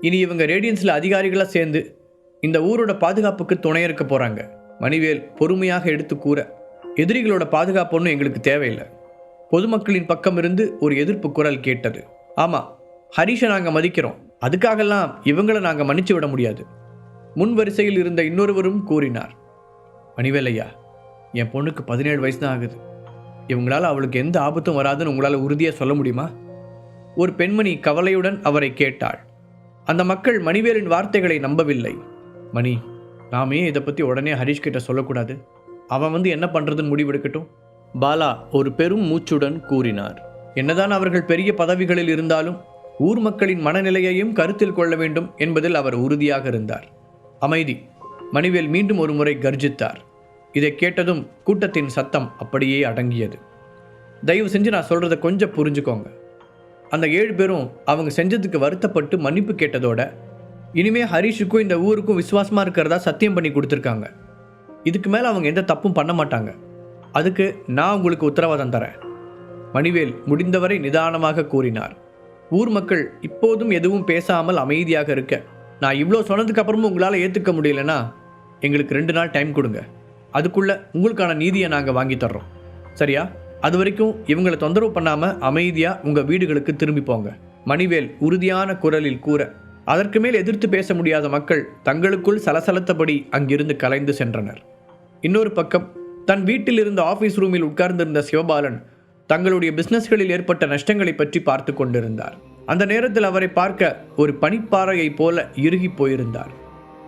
இனி இவங்க ரேடியன்ஸில் அதிகாரிகளாக சேர்ந்து இந்த ஊரோட பாதுகாப்புக்கு துணை இருக்க போகிறாங்க. மணிவேல் பொறுமையாக எடுத்து கூற, எதிரிகளோட பாதுகாப்பு ஒன்றும் எங்களுக்கு தேவையில்லை. பொதுமக்களின் பக்கம் இருந்து ஒரு எதிர்ப்பு குரல் கேட்டது. ஆமாம், ஹரிஷை நாங்கள் மதிக்கிறோம், அதுக்காகலாம் இவங்களை நாங்கள் மன்னிச்சு விட முடியாது. முன் வரிசையில் இருந்த இன்னொருவரும் கூறினார். மணிவேல் ஐயா, என் பொண்ணுக்கு 17 வயசு தான் ஆகுது. இவங்களால் அவளுக்கு எந்த ஆபத்தும் வராதுன்னு உங்களால் உறுதியாக சொல்ல முடியுமா? ஒரு பெண்மணி கவலையுடன் அவரை கேட்டாள். அந்த மக்கள் மணிவேலின் வார்த்தைகளை நம்பவில்லை. மணி, நாமே இதை பற்றி உடனே ஹரிஷ் கிட்ட சொல்லக்கூடாது. அவன் என்ன பண்ணுறதுன்னு முடிவெடுக்கட்டும். பாலா ஒரு பெரும் மூச்சுடன் கூறினார். என்னதான் அவர்கள் பெரிய பதவிகளில் இருந்தாலும் ஊர் மக்களின் மனநிலையையும் கருத்தில் கொள்ள வேண்டும் என்பதில் அவர் உறுதியாக இருந்தார். அமைதி. மணிவேல் மீண்டும் ஒரு முறை கர்ஜித்தார். இதை கேட்டதும் கூட்டத்தின் சத்தம் அப்படியே அடங்கியது. தயவு செஞ்சு நான் சொல்கிறத கொஞ்சம் புரிஞ்சுக்கோங்க. அந்த 7 பேரும் அவங்க செஞ்சதுக்கு வருத்தப்பட்டு மன்னிப்பு கேட்டதோட இனிமே ஹரிஷுக்கும் இந்த ஊருக்கும் விசுவாசமாக இருக்கிறதா சத்தியம் பண்ணி கொடுத்துருக்காங்க. இதுக்கு மேலே அவங்க எந்த தப்பும் பண்ண மாட்டாங்க. அதுக்கு நான் உங்களுக்கு உத்தரவாதம் தரேன். மணிவேல் முடிந்தவரை நிதானமாக கூறினார். ஊர் மக்கள் இப்போதும் எதுவும் பேசாமல் அமைதியாக இருக்க, நான் இவ்வளோ சொன்னதுக்கு அப்புறமும் உங்களால் ஏற்றுக்க முடியலன்னா எங்களுக்கு 2 நாள் டைம் கொடுங்க. அதுக்குள்ளே உங்களுக்கான நீதியை நாங்கள் வாங்கி தர்றோம். சரியா? அது வரைக்கும் இவங்களை தொந்தரவு பண்ணாமல் அமைதியாக உங்கள் வீடுகளுக்கு திரும்பி போங்க. மணிவேல் உறுதியான குரலில் கூற, அதற்கு மேல் எதிர்த்து பேச முடியாத மக்கள் தங்களுக்குள் சலசலத்தபடி அங்கிருந்து கலைந்து சென்றனர். இன்னொரு பக்கம் தன் வீட்டில் இருந்த ஆஃபீஸ் ரூமில் உட்கார்ந்திருந்த சிவபாலன் தங்களுடைய பிஸ்னஸ்களில் ஏற்பட்ட நஷ்டங்களை பற்றி பார்த்து கொண்டிருந்தார். அந்த நேரத்தில் அவரை பார்க்க ஒரு பனிப்பாறையைப் போல இறுகி போயிருந்தார்.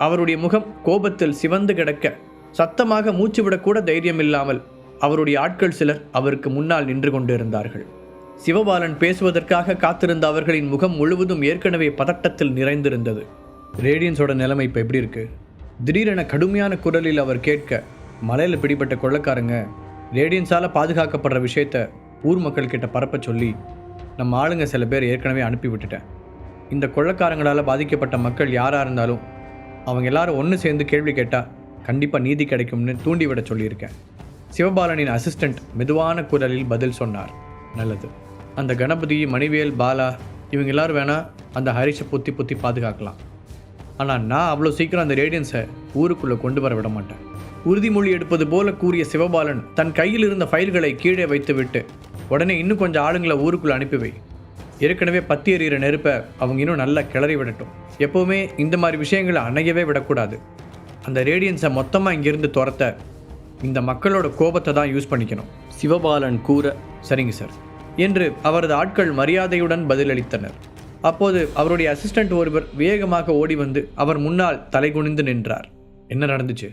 அவருடைய முகம் கோபத்தில் சிவந்து கிடக்க, சத்தமாக மூச்சுவிடக்கூட தைரியம் இல்லாமல் அவருடைய ஆட்கள் சிலர் அவருக்கு முன்னால் நின்று கொண்டிருந்தார்கள். சிவபாலன் பேசுவதற்காக காத்திருந்த அவர்களின் முகம் முழுவதும் ஏற்கனவே பதட்டத்தில் நிறைந்திருந்தது. ரேடியன்ஸோட நிலைமை இப்போ எப்படி இருக்கு? திடீரென கடுமையான குரலில் அவர் கேட்க, மலையில் பிடிப்பட்ட கொள்ளைக்காரங்க ரேடியன்ஸால் பாதுகாக்கப்படுற விஷயத்த ஊர் மக்கள் கிட்ட பரப்ப சொல்லி நம்ம ஆளுங்க சில பேர் ஏற்கனவே அனுப்பி விட்டுட்டேன். இந்த கொள்ளைக்காரங்களால் பாதிக்கப்பட்ட மக்கள் யாராக இருந்தாலும் அவங்க எல்லாரும் ஒன்று சேர்ந்து கேள்வி கேட்டால் கண்டிப்பாக நீதி கிடைக்கும்னு தூண்டிவிட சொல்லியிருக்கேன். சிவபாலனின் அசிஸ்டண்ட் மெதுவான குரலில் பதில் சொன்னார். நல்லது. அந்த கணபதி, மணிவேல், பாலா இவங்க எல்லாரும் வேணால் அந்த ஹரிஷை புத்தி பாதுகாக்கலாம். ஆனால் நான் அவ்வளோ சீக்கிரம் அந்த ரேடியன்ஸை ஊருக்குள்ளே கொண்டு வர விட மாட்டேன். உறுதிமொழி எடுப்பது போல கூறிய சிவபாலன் தன் கையில் இருந்த ஃபைல்களை கீழே வைத்துவிட்டு, உடனே இன்னும் கொஞ்சம் ஆளுங்களை ஊருக்குள்ளே அனுப்பிவை. ஏற்கனவே பத்தி எறிகிற நெருப்பை அவங்க இன்னும் நல்லா கிளறி விடட்டும். எப்போவுமே இந்த மாதிரி விஷயங்களை அணையவே விடக்கூடாது. அந்த ரேடியன்ஸை மொத்தமாக இங்கிருந்து துரத்த இந்த மக்களோட கோபத்தை தான் யூஸ் பண்ணிக்கணும். சிவபாலன் கூற, சரிங்க சார் என்று அவரது ஆட்கள் மரியாதையுடன் பதிலளித்தனர். அப்போது அவருடைய அசிஸ்டண்ட் ஒருவர் வேகமாக ஓடி வந்து அவர் முன்னால் தலைகுனிந்து நின்றார். என்ன நடந்துச்சு?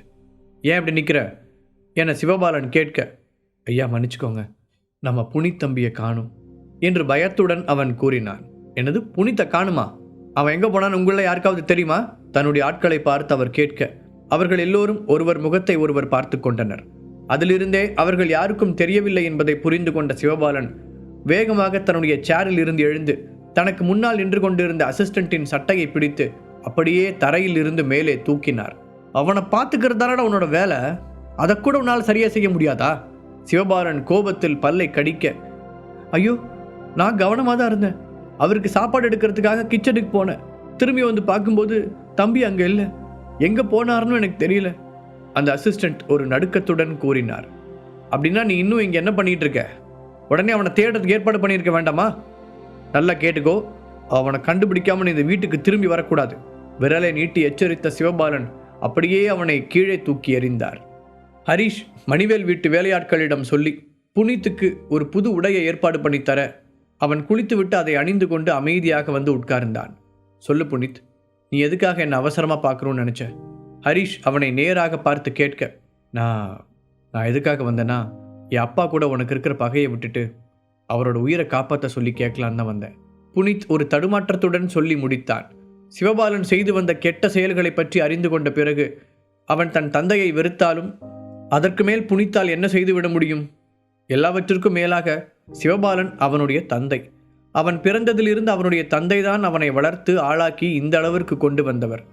ஏன் அப்படி நிற்கிற என சிவபாலன் கேட்க, ஐயா மன்னிச்சுக்கோங்க, நம்ம புனித் தம்பியை காணும் என்று பயத்துடன் அவன் கூறினான். என்னது, புனித்தை காணுமா? அவன் எங்கே போனான்னு உங்களில் யாருக்காவது தெரியுமா? தன்னுடைய ஆட்களை பார்த்து அவர் கேட்க, அவர்கள் எல்லோரும் ஒருவர் முகத்தை ஒருவர் பார்த்து கொண்டனர். அதிலிருந்தே அவர்கள் யாருக்கும் தெரியவில்லை என்பதை புரிந்து கொண்ட சிவபாலன் வேகமாக தன்னுடைய சேரில் இருந்து எழுந்து தனக்கு முன்னால் நின்று கொண்டிருந்த அசிஸ்டண்டின் சட்டையை பிடித்து அப்படியே தரையில் இருந்து மேலே தூக்கினார். அவனை பார்த்துக்கிறதானடா உன்னோட வேலை, அதை கூட உன்னால் சரியாக செய்ய முடியாதா? சிவபாலன் கோபத்தில் பல்லை கடிக்க, ஐயோ நான் கவனமாக தான் இருந்தேன். அவருக்கு சாப்பாடு எடுக்கிறதுக்காக கிச்சனுக்கு போனேன். திரும்பி வந்து பார்க்கும்போது தம்பி அங்கே இல்லை. எங்கே போனார்னு எனக்கு தெரியல. அந்த அசிஸ்டண்ட் ஒரு நடுக்கத்துடன் கூறினார். அப்படின்னா நீ இன்னும் இங்கே என்ன பண்ணிகிட்டு இருக்க? உடனே அவனை தேடுறதுக்கு ஏற்பாடு பண்ணியிருக்க வேண்டாமா? நல்லா கேட்டுக்கோ, அவனை கண்டுபிடிக்காமல் நீ இந்த வீட்டுக்கு திரும்பி வரக்கூடாது. விரலை நீட்டி எச்சரித்த சிவபாலன் அப்படியே அவனை கீழே தூக்கி எறிந்தார். ஹரிஷ் மணிவேல் வீட்டு வேலையாட்களிடம் சொல்லி புனித்துக்கு ஒரு புது உடையை ஏற்பாடு பண்ணித்தர அவன் குளித்துவிட்டு அதை அணிந்து கொண்டு அமைதியாக வந்து உட்கார்ந்தான். சொல்லு புனித், நீ எதுக்காக என்னை அவசரமாக பார்க்கணும்னு நினச்ச? ஹரிஷ் அவனை நேராக பார்த்து கேட்க, நான் எதுக்காக வந்தேன்னா, என் அப்பா கூட உனக்கு இருக்கிற பகையை விட்டுட்டு அவரோட உயிரை காப்பாற்ற சொல்லி கேட்கலான்னு தான் வந்தேன். புனித் ஒரு தடுமாற்றத்துடன் சொல்லி முடித்தான். சிவபாலன் செய்து வந்த கெட்ட செயல்களை பற்றி அறிந்து கொண்ட பிறகு அவன் தன் தந்தையை வெறுத்தாலும் அதற்கு மேல் புனித்தால் என்ன செய்துவிட முடியும்? எல்லாவற்றிற்கும் மேலாக சிவபாலன் அவனுடைய தந்தை. அவன் பிறந்ததிலிருந்து அவனுடைய தந்தைதான் அவனை வளர்த்து ஆளாக்கி இந்த அளவிற்கு கொண்டு வந்தவர்.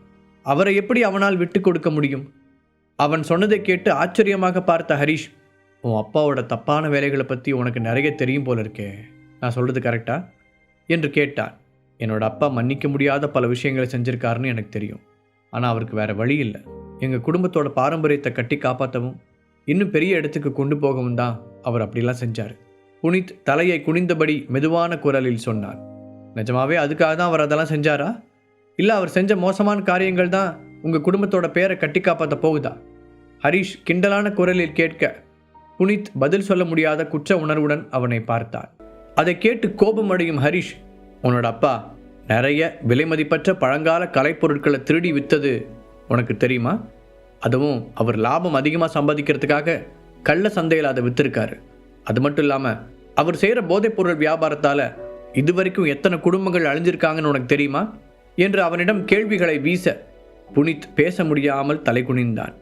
அவரை எப்படி அவனால் விட்டு கொடுக்க முடியும்? அவன் சொன்னதை கேட்டு ஆச்சரியமாக பார்த்த ஹரிஷ், உன் அப்பாவோட தப்பான வேலைகளை பற்றி உனக்கு நிறைய தெரியும் போல இருக்கே, நான் சொல்கிறது கரெக்டா என்று கேட்டான். என்னோட அப்பா மன்னிக்க முடியாத பல விஷயங்களை செஞ்சுருக்காருன்னு எனக்கு தெரியும். ஆனால் அவருக்கு வேறு வழி இல்லை. எங்கள் குடும்பத்தோட பாரம்பரியத்தை கட்டி காப்பாற்றவும் இன்னும் பெரிய இடத்துக்கு கொண்டு போகவும் தான் அவர் அப்படிலாம் செஞ்சார். புனித் தலையை குனிந்தபடி மெதுவான குரலில் சொன்னார். நிஜமாவே அதுக்காக தான் அவர் அதெல்லாம் செஞ்சாரா? இல்லை அவர் செஞ்ச மோசமான காரியங்கள் தான் உங்கள் குடும்பத்தோட பேரை கட்டி காப்பாற்ற போகுதா? ஹரிஷ் கிண்டலான குரலில் கேட்க புனித் பதில் சொல்ல முடியாத குற்ற உணர்வுடன் அவனை பார்த்தார். அதை கேட்டு கோபமடையும் ஹரிஷ், உன்னோட அப்பா நிறைய விலைமதிப்பற்ற பழங்கால கலைப்பொருட்களை திருடி விற்றது உனக்கு தெரியுமா? அதுவும் அவர் லாபம் அதிகமாக சம்பாதிக்கிறதுக்காக கள்ள சந்தையில் அதை விற்றுருக்காரு. அது மட்டும் இல்லாமல் அவர் செய்கிற போதைப்பொருள் வியாபாரத்தால் இதுவரைக்கும் எத்தனை குடும்பங்கள் அழிஞ்சிருக்காங்கன்னு உனக்கு தெரியுமா என்று அவனிடம் கேள்விகளை வீச புனித் பேச முடியாமல் தலை குனிந்தான்.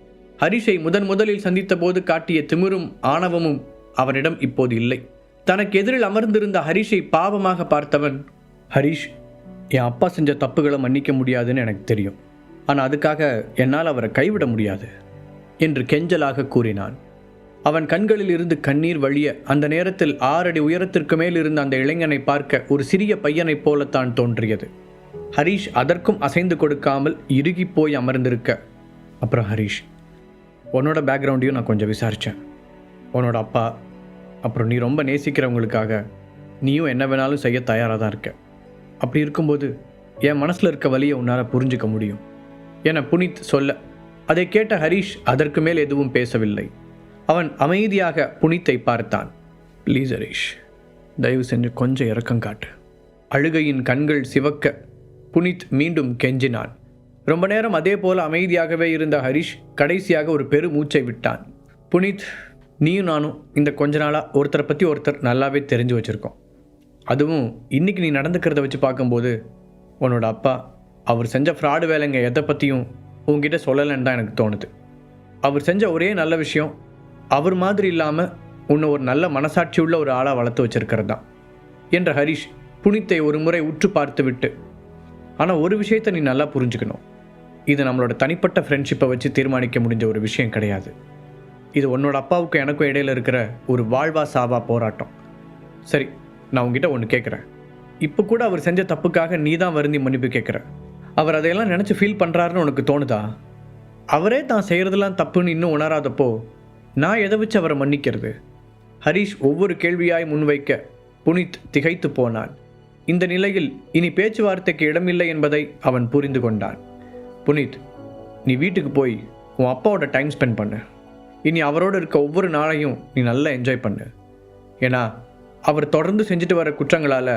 ஹரிஷை முதலில் சந்தித்த போது காட்டிய திமிரும் ஆணவமும் அவனிடம் இப்போது இல்லை. தனக்கு எதிரில் அமர்ந்திருந்த ஹரிஷை பாவமாக பார்த்தவன், ஹரிஷ், என் அப்பா செஞ்ச தப்புகளை மன்னிக்க முடியாதுன்னு எனக்கு தெரியும். ஆனால் அதுக்காக என்னால் அவரை கைவிட முடியாது என்று கெஞ்சலாக கூறினான். அவன் கண்களில் இருந்து கண்ணீர் வழிய அந்த நேரத்தில் 6 அடி உயரத்திற்கு மேல் இருந்த அந்த இளைஞனை பார்க்க ஒரு சிறிய பையனைப் போலத்தான் தோன்றியது. ஹரிஷ் அதற்கும் அசைந்து கொடுக்காமல் இறுகி போய் அமர்ந்திருக்க, அப்புறம் ஹரிஷ், உன்னோட பேக்ரவுண்டையும் நான் கொஞ்சம் விசாரித்தேன். உன்னோட அப்பா, அப்புறம் நீ ரொம்ப நேசிக்கிறவங்களுக்காக நீயும் என்ன வேணாலும் செய்ய தயாராக தான் இருக்க. அப்படி இருக்கும்போது என் மனசில் இருக்க வலியை உன்னால் புரிஞ்சிக்க முடியும் என புனித் சொல்ல, அதை கேட்ட ஹரிஷ் அதற்கு மேல் எதுவும் பேசவில்லை. அவன் அமைதியாக புனித்தை பார்த்தான். ப்ளீஸ் ஹரிஷ், தயவு செஞ்சு கொஞ்சம் இரக்கம் காட்டு. அழுகையின் கண்கள் சிவக்க புனித் மீண்டும் கெஞ்சினான். ரொம்ப நேரம் அதே போல அமைதியாகவே இருந்த ஹரிஷ் கடைசியாக ஒரு பெரு மூச்சை விட்டான். புனித், நீயும் நானும் இந்த கொஞ்ச நாளாக ஒருத்தரை பற்றி ஒருத்தர் நல்லாவே தெரிஞ்சு வச்சுருக்கோம். அதுவும் இன்றைக்கி நீ நடந்துக்கிறத வச்சு பார்க்கும்போது உன்னோட அப்பா அவர் செஞ்ச ஃப்ராடு வேலைங்க எதை பற்றியும் உங்ககிட்ட சொல்லலைன்னு தான் எனக்கு தோணுது. அவர் செஞ்ச ஒரே நல்ல விஷயம் அவர் மாதிரி இல்லாமல் உன்னை ஒரு நல்ல மனசாட்சி உள்ள ஒரு ஆளாக வளர்த்து வச்சிருக்கிறது தான் என்ற ஹரிஷ் புனித்தை ஒரு முறை உற்று பார்த்து விட்டு, ஆனால் ஒரு விஷயத்தை நீ நல்லா புரிஞ்சுக்கணும். இது நம்மளோட தனிப்பட்ட ஃப்ரெண்ட்ஷிப்பை வச்சு தீர்மானிக்க முடிஞ்ச ஒரு விஷயம் கிடையாது. இது உன்னோட அப்பாவுக்கும் எனக்கும் இடையில் இருக்கிற ஒரு வாழ்வா சாவா போராட்டம். சரி, நான் உங்ககிட்ட ஒன்று கேட்குறேன். இப்போ கூட அவர் செஞ்ச தப்புக்காக நீ தான் வருந்தி மன்னிப்பு கேட்குற. அவர் அதையெல்லாம் நினச்சி ஃபீல் பண்ணுறாருன்னு உனக்கு தோணுதா? அவரே தான் செய்கிறதெல்லாம் தப்புன்னு இன்னும் உணராதப்போ நான் எதை வச்சு அவரை மன்னிக்கிறது? ஹரிஷ் ஒவ்வொரு கேள்வியாய் முன்வைக்க புனித் திகைத்து போனான். இந்த நிலையில் இனி பேச்சுவார்த்தைக்கு இடமில்லை என்பதை அவன் புரிந்து கொண்டான். புனித், நீ வீட்டுக்கு போய் உன் அப்பாவோட டைம் ஸ்பெண்ட் பண்ணு. இனி அவரோடு இருக்க ஒவ்வொரு நாளையும் நீ நல்லா என்ஜாய் பண்ணு. ஏன்னா அவர் தொடர்ந்து செஞ்சுட்டு வர குற்றங்களால்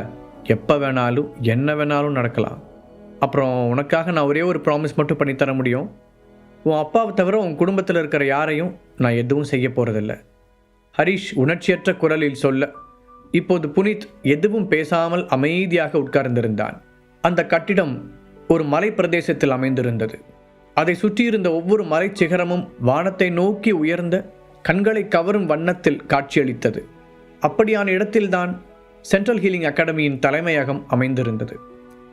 எப்போ வேணாலும் என்ன வேணாலும் நடக்கலாம். அப்புறம் உனக்காக நான் ஒரே ஒரு ப்ராமிஸ் மட்டும் பண்ணித்தர முடியும். உன் அப்பாவை தவிர உன் குடும்பத்தில் இருக்கிற யாரையும் நான் எதுவும் செய்ய போகிறதில்ல. ஹரிஷ் உணர்ச்சியற்ற குரலில் சொல்ல, இப்போது புனித் எதுவும் பேசாமல் அமைதியாக உட்கார்ந்திருந்தான். அந்த கட்டிடம் ஒரு மலை பிரதேசத்தில் அமைந்திருந்தது. அதை சுற்றியிருந்த ஒவ்வொரு மலை சிகரமும் வானத்தை நோக்கி உயர்ந்த கண்களை கவரும் வண்ணத்தில் காட்சியளித்தது. அப்படியான இடத்தில்தான் சென்ட்ரல் ஹீலிங் அகாடமியின் தலைமையகம் அமைந்திருந்தது.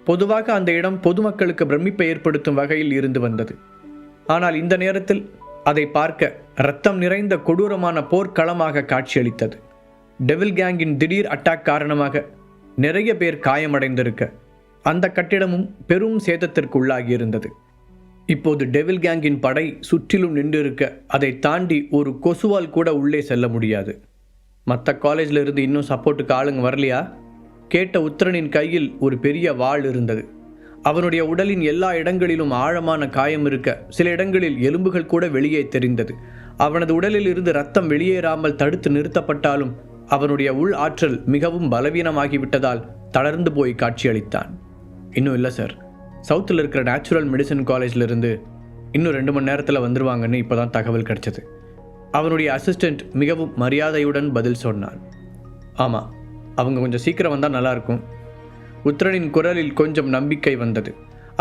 பொதுவாக அந்த இடம் பொதுமக்களுக்கு பிரமிப்பை ஏற்படுத்தும் வகையில் இருந்து வந்தது. ஆனால் இந்த நேரத்தில் அதை பார்க்க இரத்தம் நிறைந்த கொடூரமான போர்க்களமாக காட்சியளித்தது. டெவில் கேங்கின் திடீர் அட்டாக் காரணமாக நிறைய பேர் காயமடைந்திருக்க அந்த கட்டிடமும் பெரும் சேதத்திற்கு உள்ளாகியிருந்தது. இப்போது டெவில் கேங்கின் படை சுற்றிலும் நின்றிருக்க அதை தாண்டி ஒரு கொசுவால் கூட உள்ளே செல்ல முடியாது. மற்ற காலேஜில் இருந்து இன்னும் சப்போர்ட்டுக்கு ஆளுங்க வரலையா கேட்ட உத்தரனின் கையில் ஒரு பெரிய வாள் இருந்தது. அவனுடைய உடலின் எல்லா இடங்களிலும் ஆழமான காயம் இருக்க சில இடங்களில் எலும்புகள் கூட வெளியே தெரிந்தது. அவனது உடலில் இருந்து ரத்தம் வெளியேறாமல் தடுத்து நிறுத்தப்பட்டாலும் அவனுடைய உள் ஆற்றல் மிகவும் பலவீனமாகிவிட்டதால் தளர்ந்து போய் காட்சியளித்தான். இன்னும் இல்லை சார், சவுத்தில் இருக்கிற நேச்சுரல் மெடிசன் காலேஜிலிருந்து இன்னும் 2 மணி நேரத்தில் வந்துடுவாங்கன்னு இப்போ தான் தகவல் கிடைச்சது. அவனுடைய அசிஸ்டண்ட் மிகவும் மரியாதையுடன் பதில் சொன்னான். ஆமாம், அவங்க கொஞ்சம் சீக்கிரம் வந்தால் நல்லாயிருக்கும். உத்தரனின் குரலில் கொஞ்சம் நம்பிக்கை வந்தது.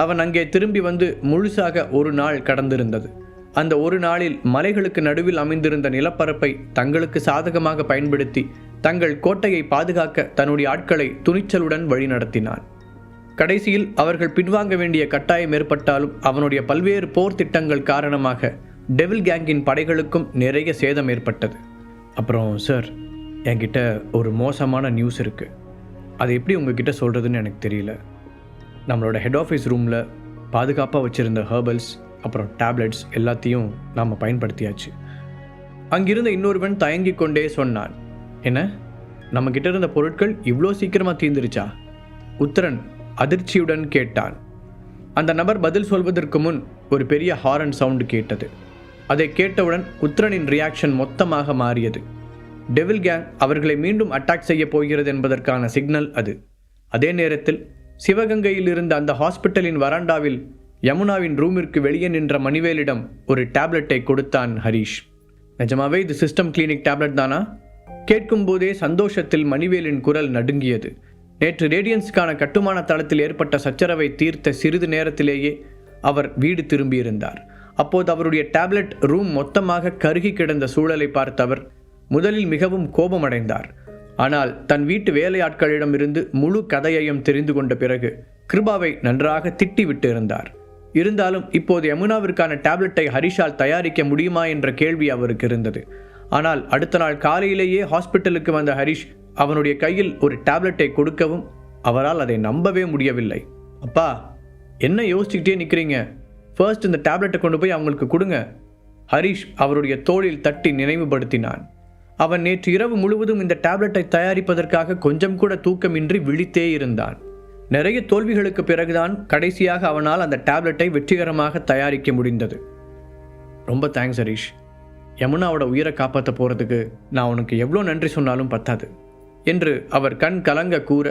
அவன் அங்கே திரும்பி வந்து முழுசாக ஒரு நாள் கடந்திருந்தது. அந்த ஒரு நாளில் மலைகளுக்கு நடுவில் அமைந்திருந்த நிலப்பரப்பை தங்களுக்கு சாதகமாக பயன்படுத்தி தங்கள் கோட்டையை பாதுகாக்க தன்னுடைய ஆட்களை துணிச்சலுடன் வழிநடத்தினான். கடைசியில் அவர்கள் பின்வாங்க வேண்டிய கட்டாயம் ஏற்பட்டாலும் அவனுடைய பல்வேறு போர் திட்டங்கள் காரணமாக டெவில் கேங்கின் படைகளுக்கும் நிறைய சேதம் ஏற்பட்டது. அப்புறம் சார், என்கிட்ட ஒரு மோசமான நியூஸ் இருக்குது. அது எப்படி உங்ககிட்ட சொல்கிறதுன்னு எனக்கு தெரியல. நம்மளோட ஹெட் ஆஃபீஸ் ரூமில் பாதுகாப்பாக வச்சுருந்த ஹெர்பல்ஸ் அப்புறம் டேப்லெட்ஸ் எல்லாத்தையும் நாம் பயன்படுத்தியாச்சு. அங்கிருந்த இன்னொருவன் தயங்கி கொண்டே சொன்னான், என்ன, நம்மக்கிட்ட இருந்த பொருட்கள் இவ்வளோ சீக்கிரமாக தீர்ந்துருச்சா? உத்தரன் அதிர்ச்சியுடன் கேட்டான். அந்த நபர் பதில் சொல்வதற்கு முன் ஒரு பெரிய ஹாரன் சவுண்டு கேட்டது. அதை கேட்டவுடன் உத்தரனின் ரியாக்ஷன் மொத்தமாக மாறியது. டெவில் கேங் அவர்களை மீண்டும் அட்டாக் செய்ய போகிறது என்பதற்கான சிக்னல் அது. அதே நேரத்தில் சிவகங்கையில் இருந்த அந்த ஹாஸ்பிட்டலின் வராண்டாவில் யமுனாவின் ரூமிற்கு வெளியே நின்ற மணிவேலிடம் ஒரு டேப்லெட்டை கொடுத்தான் ஹரீஷ். நிஜமாவே இது சிஸ்டம் கிளினிக் டேப்லெட் தானா? கேட்கும் போதே சந்தோஷத்தில் மணிவேலின் குரல் நடுங்கியது. நேற்று ரேடியன்ஸுக்கான கட்டுமான தளத்தில் ஏற்பட்ட சச்சரவை தீர்த்த சிறிது நேரத்திலேயே அவர் வீடு திரும்பியிருந்தார். அப்போது அவருடைய டேப்லெட் ரூம் மொத்தமாக கருகி கிடந்த சூழலை பார்த்தவர் முதலில் மிகவும் கோபமடைந்தார். ஆனால் தன் வீட்டு வேலையாட்களிடமிருந்து முழு கதையையும் தெரிந்து கொண்ட பிறகு கிருபாவை நன்றாக திட்டிவிட்டு இருந்தார். இருந்தாலும் இப்போது யமுனாவிற்கான டேப்லெட்டை ஹரிஷால் தயாரிக்க முடியுமா என்ற கேள்வி அவருக்கு இருந்தது. ஆனால் அடுத்த நாள் காலையிலேயே ஹாஸ்பிட்டலுக்கு வந்த ஹரிஷ் அவனுடைய கையில் ஒரு டேப்லெட்டை கொடுக்கவும் அவரால் அதை நம்பவே முடியவில்லை. அப்பா, என்ன யோசிச்சுக்கிட்டே நிற்கிறீங்க? ஃபர்ஸ்ட் இந்த டேப்லெட்டை கொண்டு போய் அவங்களுக்கு கொடுங்க. ஹரிஷ் அவருடைய தோளில் தட்டி நினைவுபடுத்தினான். அவன் நேற்று இரவு முழுவதும் இந்த டேப்லெட்டை தயாரிப்பதற்காக கொஞ்சம் கூட தூக்கமின்றி விழித்தே இருந்தான். நிறைய தோல்விகளுக்கு பிறகுதான் கடைசியாக அவனால் அந்த டேப்லெட்டை வெற்றிகரமாக தயாரிக்க முடிந்தது. ரொம்ப தேங்க்ஸ் ஹரிஷ். யமுனாவோட உயிரை காப்பாற்ற போகிறதுக்கு நான் உனக்கு எவ்வளோ நன்றி சொன்னாலும் பத்தாது என்று அவர் கண் கலங்க கூற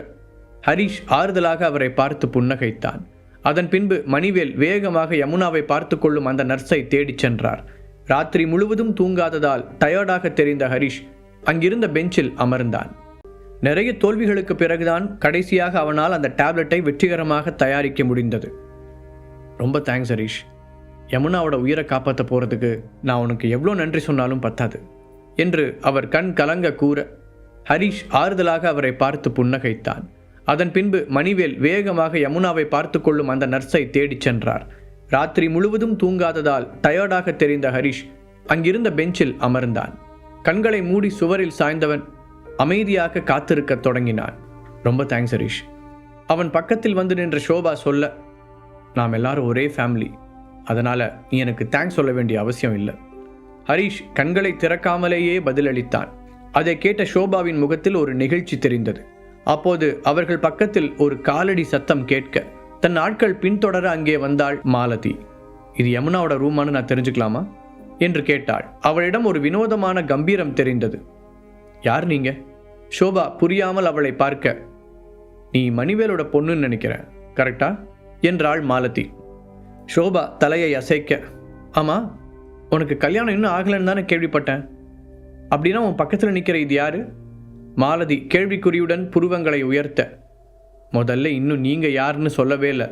ஹரிஷ் ஆறுதலாக அவரை பார்த்து புன்னகைத்தான். அதன் பின்பு மணிவேல் வேகமாக யமுனாவை பார்த்து கொள்ளும் அந்த நர்ஸை தேடிச் சென்றார். ராத்திரி முழுவதும் தூங்காததால் டயர்டாக தெரிந்த ஹரிஷ் அங்கிருந்த பெஞ்சில் அமர்ந்தான். நிறைய தோல்விகளுக்கு பிறகுதான் கடைசியாக அவனால் அந்த டேப்லெட்டை வெற்றிகரமாக தயாரிக்க முடிந்தது. ரொம்ப தேங்க்ஸ் ஹரிஷ். யமுனாவோட உயிரை காப்பாற்ற போகிறதுக்கு நான் உனக்கு எவ்வளோ நன்றி சொன்னாலும் பத்தாது என்று அவர் கண் கலங்க கூற ஹரிஷ் ஆறுதலாக அவரை பார்த்து புன்னகைத்தான். அதன் பின்பு மணிவேல் வேகமாக யமுனாவை பார்த்து கொள்ளும் அந்த நர்ஸை தேடிச் சென்றார். ராத்திரி முழுவதும் தூங்காததால் டயர்டாக தெரிந்த ஹரிஷ் அங்கிருந்த பெஞ்சில் அமர்ந்தான். கண்களை மூடி சுவரில் சாய்ந்தவன் அமைதியாக காத்திருக்க தொடங்கினான். ரொம்ப தேங்க்ஸ் ஹரிஷ். அவன் பக்கத்தில் வந்து நின்ற ஷோபா சொல்ல, நாம் எல்லாரும் ஒரே ஃபேமிலி, அதனால் நீ எனக்கு தேங்க்ஸ் சொல்ல வேண்டிய அவசியம் இல்லை. ஹரிஷ் கண்களை திறக்காமலேயே பதிலளித்தான். அதை கேட்ட ஷோபாவின் முகத்தில் ஒரு நெகிழ்ச்சி தெரிந்தது. அப்போது அவர்கள் பக்கத்தில் ஒரு காலடி சத்தம் கேட்க தன் ஆட்கள் பின்தொடர அங்கே வந்தாள் மாலதி. இது யமுனாவோட ரூமானு நான் தெரிஞ்சுக்கலாமா என்று கேட்டாள். அவளிடம் ஒரு வினோதமான கம்பீரம் தெரிந்தது. யார் நீங்க? ஷோபா புரியாமல் அவளை பார்க்க, நீ மணிவேலோட பொண்ணுன்னு நினைக்கிறேன், கரெக்டா என்றாள் மாலதி. ஷோபா தலையை அசைக்க, ஆமா, உனக்கு கல்யாணம் இன்னும் ஆகலன்னு தானே கேள்விப்பட்டேன். அப்படின்னா உன் பக்கத்தில் நிற்கிற இது யாரு? மாலதி கேள்விக்குறியுடன் புருவங்களை உயர்த்த, முதல்ல இன்னும் நீங்கள் யாருன்னு சொல்லவே இல்லை.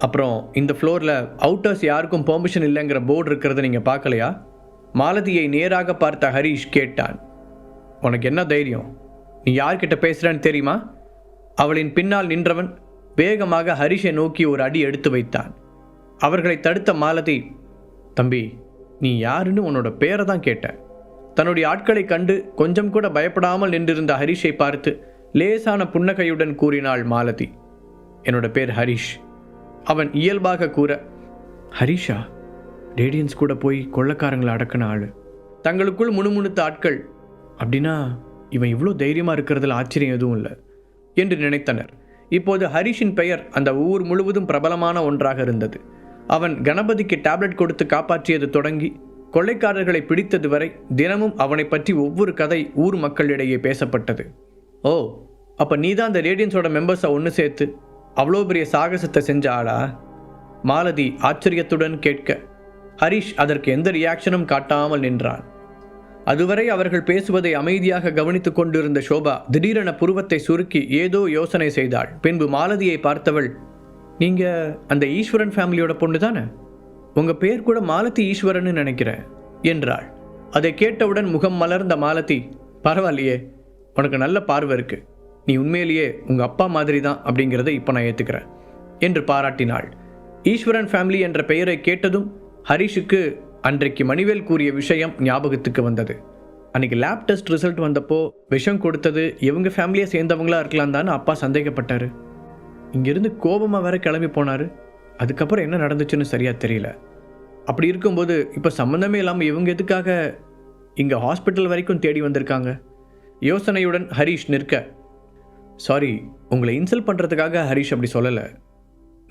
அப்புறம் இந்த ஃப்ளோரில் அவுட்டர்ஸ் யாருக்கும் பெர்மிஷன் இல்லைங்கிற போர்டு இருக்கிறத நீங்கள் பார்க்கலையா? மாலதியை நேராக பார்த்த ஹரிஷ் கேட்டான். உனக்கு என்ன தைரியம்? நீ யார்கிட்ட பேசுகிறன்னு தெரியுமா? அவளின் பின்னால் நின்றவன் வேகமாக ஹரிஷை நோக்கி ஒரு அடி எடுத்து வைத்தான். அவர்களை தடுத்த மாலதி, தம்பி, நீ யாருன்னு உன்னோட பேரை தான் கேட்டேன். தன்னுடைய ஆட்களை கண்டு கொஞ்சம் கூட பயப்படாமல் நின்றிருந்த ஹரிஷை பார்த்து லேசான புன்னகையுடன் கூறினாள் மாலதி. என்னோட பேர் ஹரிஷ். அவன் இயல்பாக கூற, ஹரிஷா? ரேடியன்ஸ் கூட போய் கொள்ளக்காரங்களை அடக்கின ஆள். தங்களுக்குள் முணுமுணுத்த ஆட்கள், அப்படின்னா இவன் இவ்வளோ தைரியமாக இருக்கிறதுல ஆச்சரியம் எதுவும் இல்லை என்று நினைத்தனர். இப்போது ஹரிஷின் பெயர் அந்த ஊர் முழுவதும் பிரபலமான ஒன்றாக இருந்தது. அவன் கணபதிக்கு டேப்லெட் கொடுத்து காப்பாற்றியது தொடங்கி கொள்ளைக்காரர்களை பிடித்தது வரை தினமும் அவனை பற்றி ஒவ்வொரு கதை ஊர் மக்களிடையே பேசப்பட்டது. ஓ, அப்போ நீ தான் அந்த ரேடியன்ஸோட மெம்பர்ஸை ஒன்று சேர்த்து அவ்வளோ பெரிய சாகசத்தை செஞ்ச ஆளா? மாலதி ஆச்சரியத்துடன் கேட்க ஹரிஷ் அதற்கு எந்த ரியாக்ஷனும் காட்டாமல் நின்றான். அதுவரை அவர்கள் பேசுவதை அமைதியாக கவனித்துக் கொண்டிருந்த ஷோபா திடீரென புருவத்தை சுருக்கி ஏதோ யோசனை செய்தாள். பின்பு மாலதியை பார்த்தவள், நீங்கள் அந்த ஈஸ்வரன் ஃபேமிலியோட பொண்ணு தானே? உங்கள் பேர் கூட மாலதி ஈஸ்வரன்னு நினைக்கிறேன் என்றாள். அதை கேட்டவுடன் முகம் மலர்ந்த மாலதி, பரவாயில்லையே, உனக்கு நல்ல பார்வை இருக்கு, நீ உண்மையிலேயே உங்கள் அப்பா மாதிரி தான் அப்படிங்கிறத இப்போ நான் ஏற்றுக்கிறேன் என்று பாராட்டினாள். ஈஸ்வரன் ஃபேமிலி என்ற பெயரை கேட்டதும் ஹரிஷுக்கு அன்றைக்கு மணிவேல் கூறிய விஷயம் ஞாபகத்துக்கு வந்தது. அன்றைக்கி லேப் டெஸ்ட் ரிசல்ட் வந்தப்போ விஷம் கொடுத்தது இவங்க ஃபேமிலியை சேர்ந்தவங்களா இருக்கலாம் தானே அப்பா சந்தேகப்பட்டார். இங்கேருந்து கோபமாக வேற கிளம்பி போனார். அதுக்கப்புறம் என்ன நடந்துச்சுன்னு சரியாக தெரியல. அப்படி இருக்கும்போது இப்போ சம்மந்தமே இல்லாமல் இவங்க எதுக்காக இங்கே ஹாஸ்பிட்டல் வரைக்கும் தேடி வந்திருக்காங்க? யோசனையுடன் ஹரிஷ் நிற்க, சாரி, உங்களை இன்சல்ட் பண்ணுறதுக்காக ஹரிஷ் அப்படி சொல்லலை.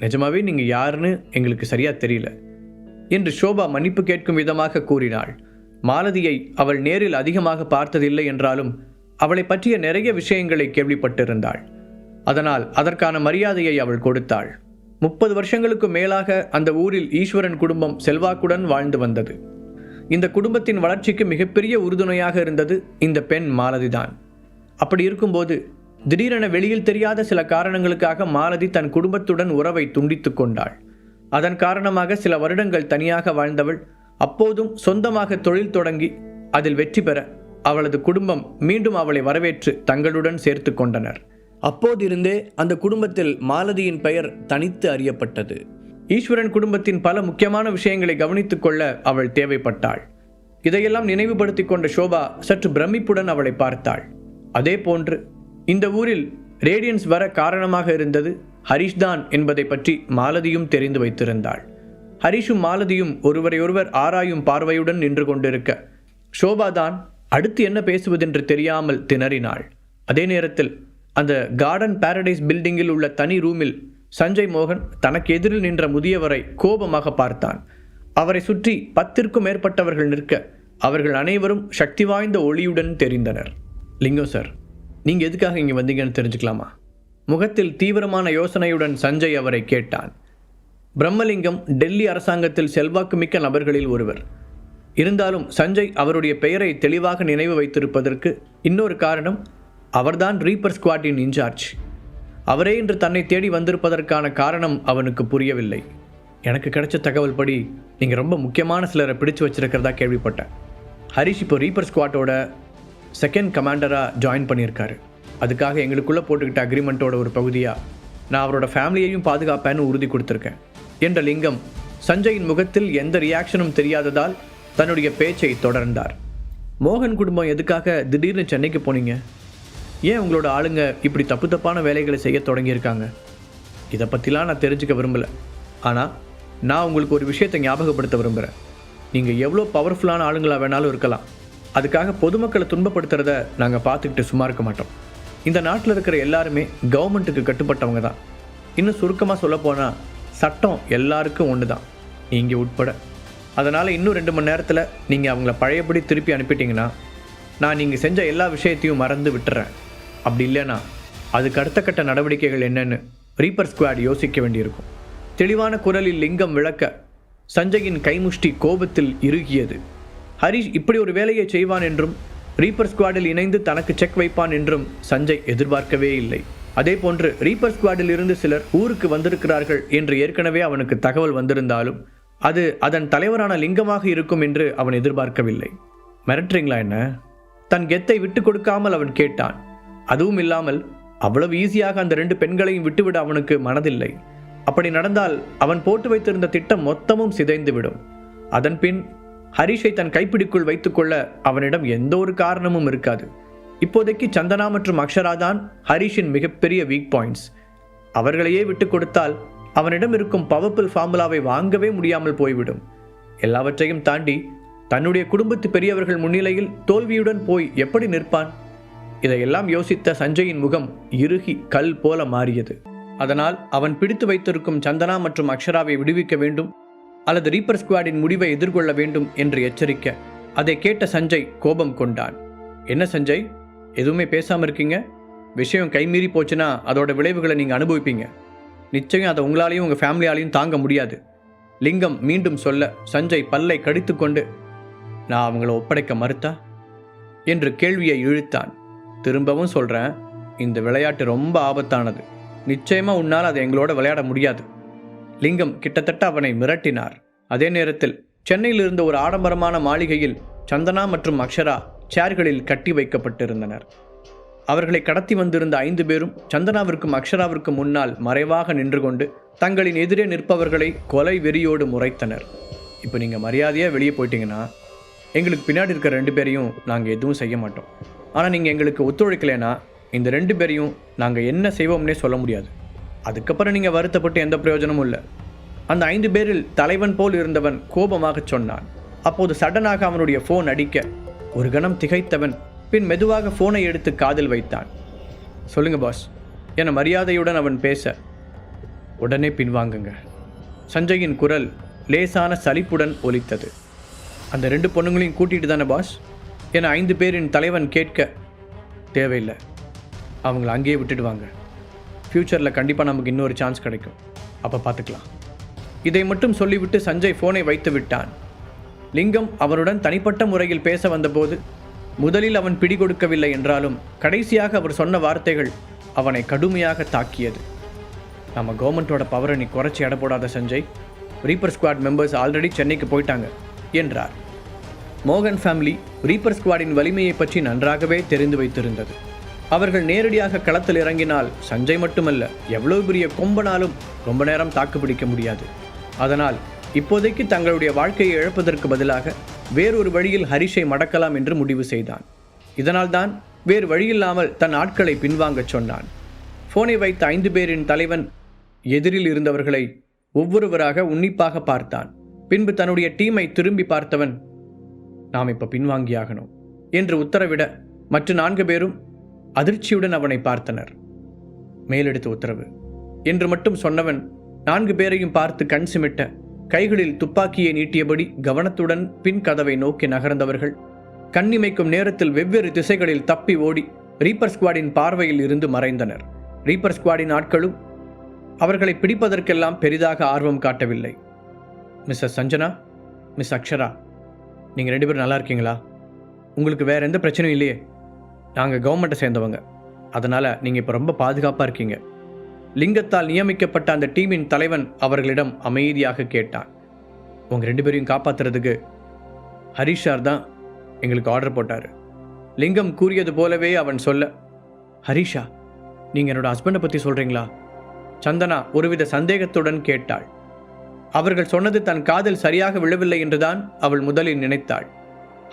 நிஜமாவே நீங்கள் யாருன்னு எங்களுக்கு சரியாக தெரியல என்று ஷோபா மன்னிப்பு கேட்கும் விதமாக கூறினாள். மாலதியை அவள் நேரில் அதிகமாக பார்த்ததில்லை என்றாலும் அவளை பற்றிய நிறைய விஷயங்களை கேள்விப்பட்டிருந்தாள். அதனால் அதற்கான மரியாதையை அவள் கொடுத்தாள். 30 வருஷங்களுக்கு மேலாக அந்த ஊரில் ஈஸ்வரன் குடும்பம் செல்வாக்குடன் வாழ்ந்து வந்தது. இந்த குடும்பத்தின் வளர்ச்சிக்கு மிகப்பெரிய உறுதுணையாக இருந்தது இந்த பெண் மாலதிதான். அப்படி இருக்கும்போது திடீரென வெளியில் தெரியாத சில காரணங்களுக்காக மாலதி தன் குடும்பத்துடன் உறவை துண்டித்து கொண்டாள். அதன் காரணமாக சில வருடங்கள் தனியாக வாழ்ந்தவள் அப்போதும் சொந்தமாக தொழில் தொடங்கி அதில் வெற்றி பெற அவளது குடும்பம் மீண்டும் அவளை வரவேற்று தங்களுடன் சேர்த்து கொண்டனர். அப்போதிருந்தே அந்த குடும்பத்தில் மாலதியின் பெயர் தனித்து அறியப்பட்டது. ஈஸ்வரன் குடும்பத்தின் பல முக்கியமான விஷயங்களை கவனித்துக் கொள்ள அவள் தேவைப்பட்டாள். இதையெல்லாம் நினைவுபடுத்திக் கொண்ட ஷோபா சற்று பிரமிப்புடன் அவளை பார்த்தாள். அதே போன்று இந்த ஊரில் ரேடியன்ஸ் வர காரணமாக இருந்தது ஹரிஷ் தான் என்பதை பற்றி மாலதியும் தெரிந்து வைத்திருந்தாள். ஹரிஷும் மாலதியும் ஒருவரையொருவர் ஆராயும் பார்வையுடன் நின்று கொண்டிருக்க ஷோபா தான் அடுத்து என்ன பேசுவதென்று தெரியாமல் திணறினாள். அதே நேரத்தில் அந்த கார்டன் பாரடைஸ் பில்டிங்கில் உள்ள தனி ரூமில் சஞ்சய் மோகன் தனக்கு எதிரில் நின்ற முதியவரை கோபமாக பார்த்தான். அவரை சுற்றி 10க்கும் மேற்பட்டவர்கள் நிற்க அவர்கள் அனைவரும் சக்தி வாய்ந்த ஒளியுடன் தெரிந்தனர். லிங்கம் சார், நீங்கள் எதுக்காக இங்கே வந்தீங்கன்னு தெரிஞ்சுக்கலாமா? முகத்தில் தீவிரமான யோசனையுடன் சஞ்சய் அவரை கேட்டான். பிரம்மலிங்கம் டெல்லி அரசாங்கத்தில் செல்வாக்கு மிக்க நபர்களில் ஒருவர். இருந்தாலும் சஞ்சய் அவருடைய பெயரை தெளிவாக நினைவு வைத்திருப்பதற்கு இன்னொரு காரணம், அவர்தான் ரீப்பர் ஸ்குவாட்டின் இன்சார்ஜ். அவரே இன்று தன்னை தேடி வந்திருப்பதற்கான காரணம் அவனுக்கு புரியவில்லை. எனக்கு கிடைச்ச தகவல் படி நீங்கள் ரொம்ப முக்கியமான சிலரை பிடிச்சு வச்சிருக்கிறதா கேள்விப்பட்டேன். ஹரிஷ் இப்போ ரீப்பர் ஸ்குவாட்டோட 2nd கமாண்டராக ஜாயின் பண்ணியிருக்காரு. அதுக்காக எங்களுக்குள்ளே போட்டுக்கிட்ட அக்ரிமெண்ட்டோட ஒரு பகுதியாக நான் அவரோட ஃபேமிலியையும் பாதுகாப்பேன்னு உறுதி கொடுத்துருக்கேன் என்ற லிங்கம் சஞ்சயின் முகத்தில் எந்த ரியாக்ஷனும் தெரியாததால் தன்னுடைய பேச்சை தொடர்ந்தார். மோகன் குடும்பம் எதுக்காக திடீர்னு சென்னைக்கு போனீங்க? ஏன் உங்களோட ஆளுங்க இப்படி தப்பு தப்பான வேலைகளை செய்ய தொடங்கியிருக்காங்க? இதை பற்றிலாம் நான் தெரிஞ்சுக்க விரும்பலை. ஆனால் நான் உங்களுக்கு ஒரு விஷயத்தை ஞாபகப்படுத்த விரும்புகிறேன். நீங்கள் எவ்வளோ பவர்ஃபுல்லான ஆளுங்களாக வேணாலும் இருக்கலாம், அதுக்காக பொதுமக்களை துன்பப்படுத்துகிறத நாங்கள் பார்த்துக்கிட்டு சும்மா இருக்க மாட்டோம். இந்த நாட்டில் இருக்கிற எல்லாருமே கவர்மெண்ட்டுக்கு கட்டுப்பட்டவங்க தான். இன்னும் சுருக்கமாக சொல்லப்போனால் சட்டம் எல்லாருக்கும் ஒன்று தான், நீங்கள் உட்பட. அதனால் இன்னும் 2 மணி நேரத்தில் நீங்கள் அவங்கள பழையபடி திருப்பி அனுப்பிட்டீங்கன்னா நான் நீங்கள் செஞ்ச எல்லா விஷயத்தையும் மறந்து விட்டுறேன். அப்படி இல்லைன்னா அதுக்கு அடுத்த கட்ட நடவடிக்கைகள் என்னன்னு ரீப்பர் ஸ்குவாட் யோசிக்க வேண்டியிருக்கும். தெளிவான குரலில் லிங்கம் விளக்க சஞ்சயின் கைமுஷ்டி கோபத்தில் இறுகியது. ஹரிஷ் இப்படி ஒரு வேலையை செய்வான் என்றும் ரீப்பர் ஸ்குவாடில் இணைந்து தனக்கு செக் வைப்பான் என்றும் சஞ்சய் எதிர்பார்க்கவே இல்லை. அதே போன்று ரீப்பர் ஸ்குவாடில் இருந்து சிலர் ஊருக்கு வந்திருக்கிறார்கள் என்று ஏற்கனவே அவனுக்கு தகவல் வந்திருந்தாலும் அது அதன் தலைவரான லிங்கமாக இருக்கும் என்று அவன் எதிர்பார்க்கவில்லை. மிரட்டுறீங்களா என்ன? தன் கெத்தை விட்டு கொடுக்காமல் அவன் கேட்டான். அதுவும் இல்லாமல் அவ்வளவு ஈஸியாக அந்த 2 பெண்களையும் விட்டுவிட அவனுக்கு மனதில்லை. அப்படி நடந்தால் அவன் போட்டு வைத்திருந்த திட்டம் மொத்தமும் சிதைந்துவிடும். அதன் பின் ஹரிஷை தன் கைப்பிடிக்குள் வைத்துக்கொள்ள அவனிடம் எந்த ஒரு காரணமும் இருக்காது. இப்போதைக்கு சந்தனா மற்றும் அக்ஷரா தான் ஹரிஷின் மிகப்பெரிய வீக் பாயிண்ட்ஸ். அவர்களையே விட்டு கொடுத்தால் அவனிடம் இருக்கும் பவர்ஃபுல் ஃபார்முலாவை வாங்கவே முடியாமல் போய்விடும். எல்லாவற்றையும் தாண்டி தன்னுடைய குடும்பத்து பெரியவர்கள் முன்னிலையில் தோல்வியுடன் போய் எப்படி நிற்பான்? இதையெல்லாம் யோசித்த சஞ்சயின் முகம் இறுகி கல் போல மாறியது. அதனால் அவன் பிடித்து வைத்திருக்கும் சந்தனா மற்றும் அக்ஷராவை விடுவிக்க வேண்டும் அல்லது ரீப்பர் ஸ்குவாடின் முடிவை எதிர்கொள்ள வேண்டும் என்று எச்சரிக்க அதை கேட்ட சஞ்சய் கோபம் கொண்டான். என்ன சஞ்சய், எதுவுமே பேசாமல் இருக்கீங்க? விஷயம் கைமீறி போச்சுன்னா அதோட விளைவுகளை நீங்கள் அனுபவிப்பீங்க. நிச்சயம் அதை உங்களாலையும் உங்கள் ஃபேமிலியாலையும் தாங்க முடியாது. லிங்கம் மீண்டும் சொல்ல சஞ்சய் பல்லை கடித்துக்கொண்டு, நான் அவங்கள ஒப்படைக்க மறுத்தா என்று கேள்வியை இழுத்தான். திரும்பவும் சொல்கிறேன், இந்த விளையாட்டு ரொம்ப ஆபத்தானது. நிச்சயமாக உன்னால் அதை எங்களோட விளையாட முடியாது. லிங்கம் கிட்டத்தட்ட அவனை மிரட்டினார். அதே நேரத்தில் சென்னையில் இருந்த ஒரு ஆடம்பரமான மாளிகையில் சந்தனா மற்றும் அக்ஷரா சேர்களில் கட்டி வைக்கப்பட்டிருந்தனர். அவர்களை கடத்தி வந்திருந்த 5 பேரும் சந்தனாவிற்கும் அக்ஷராவிற்கும் முன்னால் மறைவாக நின்று கொண்டு தங்களின் எதிரே நிற்பவர்களை கொலை வெறியோடு முறைத்தனர். இப்போ நீங்கள் மரியாதையாக வெளியே போயிட்டீங்கன்னா எங்களுக்கு பின்னாடி இருக்கிற 2 பேரையும் நாங்கள் எதுவும் செய்ய மாட்டோம். ஆனால் நீங்கள் எங்களுக்கு ஒத்துழைக்கலைன்னா இந்த 2 பேரையும் நாங்கள் என்ன செய்வோம்னே சொல்ல முடியாது. அதுக்கப்புறம் நீங்கள் வருத்தப்பட்டு எந்த பிரயோஜனமும் இல்லை. அந்த 5 பேரில் தலைவன் போல் இருந்தவன் கோபமாக சொன்னான். அப்போது சடனாக அவனுடைய ஃபோன் அடிக்க ஒரு கணம் திகைத்தவன் பின் மெதுவாக ஃபோனை எடுத்து காதில் வைத்தான். சொல்லுங்க பாஸ் என மரியாதையுடன் அவன் பேச, உடனே பின்வாங்குங்க. சஞ்சயின் குரல் லேசான சலிப்புடன் ஒலித்தது. அந்த 2 பொண்ணுங்களையும் கூட்டிகிட்டு தானே பாஸ் என 5 பேரின் தலைவன் கேட்க, தேவையில்லை, அவங்கள அங்கேயே விட்டுட்டு வாங்க. ஃப்யூச்சரில் கண்டிப்பாக நமக்கு இன்னொரு சான்ஸ் கிடைக்கும், அப்போ பார்த்துக்கலாம். இதை மட்டும் சொல்லிவிட்டு சஞ்சய் ஃபோனை வைத்து விட்டான். லிங்கம் அவனுடன் தனிப்பட்ட முறையில் பேச வந்தபோது முதலில் அவன் பிடி கொடுக்கவில்லை என்றாலும் கடைசியாக அவர் சொன்ன வார்த்தைகள் அவனை கடுமையாக தாக்கியது. நம்ம கவர்மெண்ட்டோட பவரை நீ குறைச்சி எடை போடாத Sanjay, reaper squad members already சென்னைக்கு போயிட்டாங்க என்றார். மோகன் ஃபேமிலி ரீப்பர் ஸ்குவாடின் வலிமையை பற்றி நன்றாகவே தெரிந்து வைத்திருந்தது. அவர்கள் நேரடியாக களத்தில் இறங்கினால் சஞ்சய் மட்டுமல்ல, எவ்வளவு பெரிய கொம்பனாலும் ரொம்ப நேரம் தாக்குப்பிடிக்க முடியாது. அதனால் இப்போதைக்கு தங்களுடைய வாழ்க்கையை இழப்பதற்கு பதிலாக வேறொரு வழியில் ஹரிஷை மடக்கலாம் என்று முடிவு செய்தான். இதனால்தான் வேறு வழியில்லாமல் தன் ஆட்களை பின்வாங்கச் சொன்னான். ஃபோனை வைத்த 5 பேரின் தலைவன் எதிரில் இருந்தவர்களை ஒவ்வொருவராக உன்னிப்பாக பார்த்தான். பின்பு தன்னுடைய டீமை திரும்பி பார்த்தவன், நாம் இப்போ பின்வாங்கியாகணும் என்று உத்தரவிட மற்ற 4 பேரும் அதிர்ச்சியுடன் அவனை பார்த்தனர். மேலெடுத்து உத்தரவு என்று மட்டும் சொன்னவன் 4 பேரையும் பார்த்து கண் சிமிட்ட கைகளில் துப்பாக்கியை நீட்டியபடி கவனத்துடன் பின் கதவை நோக்கி நகர்ந்தவர்கள் கண்ணிமைக்கும் நேரத்தில் வெவ்வேறு திசைகளில் தப்பி ஓடி ரீப்பர் ஸ்குவாடின் பார்வையில் இருந்து மறைந்தனர். ரீப்பர் ஸ்குவாடின் ஆட்களும் அவர்களை பிடிப்பதற்கெல்லாம் பெரிதாக ஆர்வம் காட்டவில்லை. மிஸ்ஸஸ் சஞ்சனா, மிஸ் அக்ஷரா, நீங்கள் 2 பேரும் நல்லா இருக்கீங்களா? உங்களுக்கு வேற எந்த பிரச்சனையும் இல்லையே? நாங்கள் கவர்மெண்ட்டை சேர்ந்தவங்க, அதனால் நீங்கள் இப்போ ரொம்ப பாதுகாப்பாக இருக்கீங்க. லிங்கத்தால் நியமிக்கப்பட்ட அந்த டீமின் தலைவன் அவர்களிடம் அமைதியாக கேட்டான். உங்கள் 2 பேரையும் காப்பாற்றுறதுக்கு ஹரிஷ் சார் தான் எங்களுக்கு ஆர்டர் போட்டார். லிங்கம் கூறியது போலவே அவன் சொல்ல, ஹரிஷா, நீங்கள் என்னோட ஹஸ்பண்டை பற்றி சொல்கிறீங்களா? சந்தனா ஒருவித சந்தேகத்துடன் கேட்டாள். அவர்கள் சொன்னது தன் காதில் சரியாக விழவில்லை என்றுதான் அவள் முதலில் நினைத்தாள்.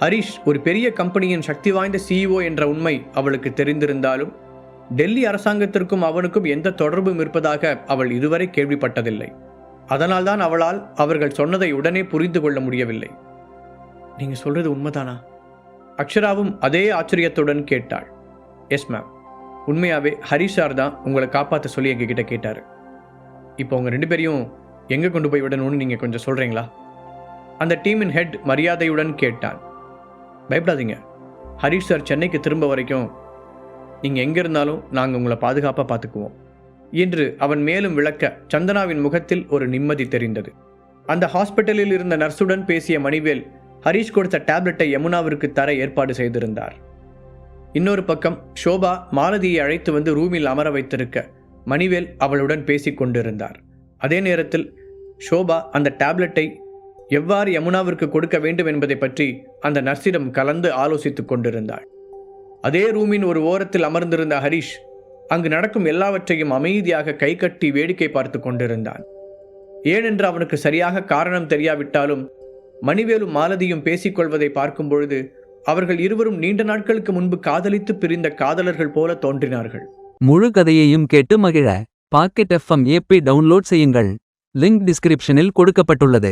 ஹரிஷ் ஒரு பெரிய கம்பெனியின் சக்தி வாய்ந்த CEO என்ற உண்மை அவளுக்கு தெரிந்திருந்தாலும் டெல்லி அரசாங்கத்திற்கும் அவனுக்கும் எந்த தொடர்பும் இருப்பதாக அவள் இதுவரை கேள்விப்பட்டதில்லை. அதனால்தான் அவளால் அவர்கள் சொன்னதை உடனே புரிந்து கொள்ள முடியவில்லை. நீங்க சொல்றது உண்மைதானா? அக்ஷராவும் அதே ஆச்சரியத்துடன் கேட்டாள். எஸ் மேம், உண்மையாவே ஹரிஷ் சார் தான் உங்களை காப்பாற்ற சொல்லி எங்ககிட்ட கேட்டாரு. இப்போ உங்க 2 பேரையும் எங்க கொண்டு போய் விடணும்னு நீங்க கொஞ்சம் சொல்றீங்களா? அந்த டீமின் ஹெட் மரியாதையுடன் கேட்டான். பயப்படாதீங்க, ஹரிஷ் சார் சென்னைக்கு திரும்ப வரைக்கும் நீங்கள் எங்கே இருந்தாலும் நாங்கள் உங்களை பாதுகாப்பாக பார்த்துக்குவோம் என்று அவன் மேலும் விளக்க சந்தனாவின் முகத்தில் ஒரு நிம்மதி தெரிந்தது. அந்த ஹாஸ்பிட்டலில் இருந்த நர்ஸுடன் பேசிய மணிவேல் ஹரிஷ் கொடுத்த டேப்லெட்டை யமுனாவிற்கு தர ஏற்பாடு செய்திருந்தார். இன்னொரு பக்கம் ஷோபா மாலதியை அழைத்து வந்து ரூமில் அமர வைத்திருக்க மணிவேல் அவளுடன் பேசி கொண்டிருந்தார். அதே நேரத்தில் ஷோபா அந்த டேப்லெட்டை எவ்வாறு யமுனாவிற்கு கொடுக்க வேண்டும் என்பதை பற்றி அந்த நர்ஸிடம் கலந்து ஆலோசித்துக் கொண்டிருந்தாள். அதே ரூமின் ஒரு ஓரத்தில் அமர்ந்திருந்த ஹரிஷ் அங்கு நடக்கும் எல்லாவற்றையும் அமைதியாக கை கட்டி வேடிக்கை பார்த்து கொண்டிருந்தான். ஏனென்று அவனுக்கு சரியாக காரணம் தெரியாவிட்டாலும் மணிவேலும் மாலதியும் பேசிக்கொள்வதை பார்க்கும் பொழுது அவர்கள் இருவரும் நீண்ட நாட்களுக்கு முன்பு காதலித்து பிரிந்த காதலர்கள் போல தோன்றினார்கள். முழு கதையையும் கேட்டு மகிழ பாக்கெட் FM ஆப்பை டவுன்லோட் செய்யுங்கள். லிங்க் டிஸ்கிரிப்ஷனில் கொடுக்கப்பட்டுள்ளது.